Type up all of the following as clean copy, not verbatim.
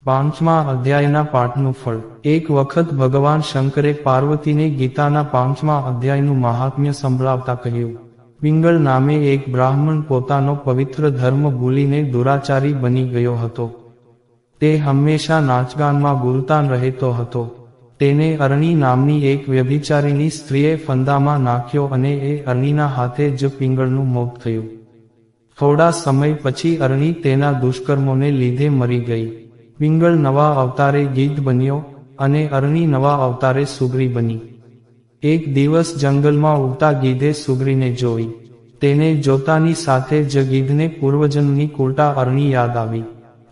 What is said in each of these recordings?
પાંચમા અધ્યાયના પાઠનું ફળ। એક વખત ભગવાન શંકરે પાર્વતીને ગીતાના પાંચમા અધ્યાયનું મહાત્મ્ય સંભળાવતા કહ્યું, પિંગળ નામે એક બ્રાહ્મણ પોતાનો પવિત્ર ધર્મ ભૂલીને દુરાચારી બની ગયો હતો। તે હંમેશા નાચગાનમાં ગુલતાન રહેતો હતો। તેને અરણી નામની એક વ્યભિચારીની સ્ત્રીએ ફંદામાં નાખ્યો અને એ અરણીના હાથે જ પિંગળનું મોત થયું। થોડા સમય પછી અરણી તેના દુષ્કર્મોને લીધે મરી ગઈ। પિંગળ નવા અવતારે ગીધ બન્યો અને અરણી નવા અવતારે સુગ્રી બની। એક દિવસ જંગલમાં ઉડતા ગીધે સુગ્રીને જોઈ। તેને જોતાની સાથે જ ગીધને પૂર્વજન્મની કુલટા અરણી યાદ આવી।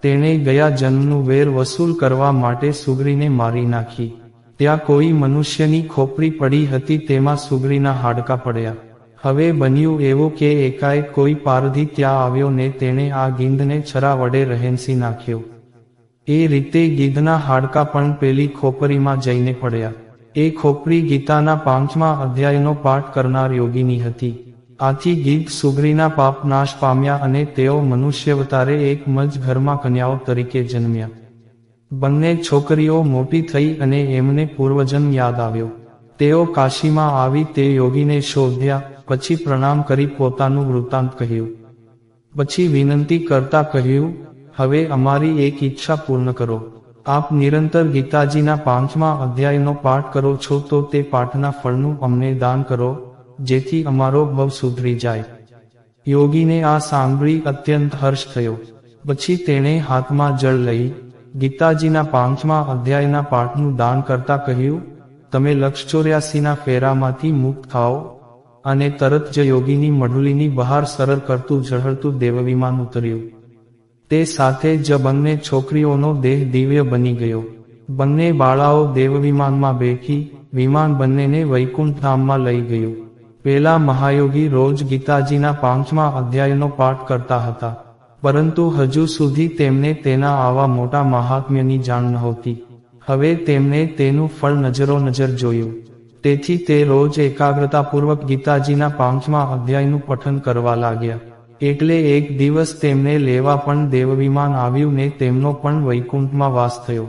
તેણે ગયા જન્મનું વેર વસૂલ કરવા માટે સુગ્રીને મારી નાખી। ત્યાં કોઈ મનુષ્યની ખોપરી પડી હતી, તેમાં સુગ્રીના હાડકાં પડ્યા। હવે બન્યું એવું કે એકાએક કોઈ પારધી ત્યાં આવ્યો ને તેણે આ ગીધને છરા વડે રહેંસી નાખ્યો। એ રીતે ગીધના હાડકાં પણ પેલી ખોપરીમાં જઈને પડ્યા। એ ખોપરી ગીતાના પાંચમા અધ્યાયનો પાઠ કરનાર યોગીની હતી। આથી ગીધ સુગ્રીના પાપ નાશ પામ્યા અને તેઓ મનુષ્યવતારે એક જ ઘરમાં કન્યાઓ તરીકે જન્મ્યા। બંને છોકરીઓ મોટી થઈ અને એમને પૂર્વજન્મ યાદ આવ્યો। તેઓ કાશીમાં આવી તે યોગીને શોધ્યા, પછી પ્રણામ કરી પોતાનું વૃત્તાંત કહ્યું। પછી વિનંતી કરતા કહ્યું, હવે અમારી એક ઈચ્છા પૂર્ણ કરો। આપ નિરંતર ગીતાજીના પાંચમા અધ્યાયનો પાઠ કરો છો તો તે પાઠના ફળનું અમને દાન કરો, જેથી અમારો ભવ સુધરી જાય। યોગીને આ સાંભળી અત્યંત હર્ષ થયો। પછી તેણે હાથમાં જળ લઈ ગીતાજીના પાંચમા અધ્યાયના પાઠનું દાન કરતા કહ્યું, તમે લક્ષ84ના ફેરામાંથી મુક્ત થાઓ। અને તરત જ યોગીની મઢુલીની બહાર સરળ કરતું ઝળહળતું દેવવિમાન ઉતર્યું। તે સાથે જ બંને છોકરીઓનો દેહ દિવ્ય બની ગયો। બંને બાળાઓ દેવવિમાનમાં બેઠી, વિમાન બંનેને વૈકુંઠ ધામમાં લઈ ગયું। પેલા મહાયોગી રોજ ગીતાજીના પાંચમા અધ્યાયનો પાઠ કરતા હતા, પરંતુ હજુ સુધી તેમને તેના આવા મોટા મહાત્મ્યની જાણ નહોતી। હવે તેમને તેનું ફળ નજરોનજર જોયું। તેથી તે રોજ એકાગ્રતાપૂર્વક ગીતાજીના પાંચમા અધ્યાયનું પઠન કરવા લાગ્યા। એટલે એક દિવસ તેમને લેવા પણ દેવવિમાન આવ્યું ને તેમનો પણ વૈકુંઠમાં વાસ થયો।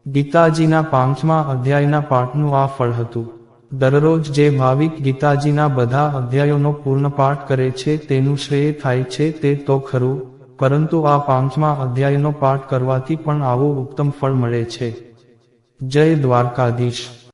ગીતાજીના પાંચમા અધ્યાયના પાઠનું આ ફળ હતું। દરરોજ જે ભાવિક ગીતાજીના બધા અધ્યાયોનો પૂર્ણ પાઠ કરે છે તેનું શ્રેય થાય છે તે તો ખરું, પરંતુ આ પાંચમા અધ્યાયનો પાઠ કરવાથી પણ આવું ઉત્તમ ફળ મળે છે। જય દ્વારકાધીશ।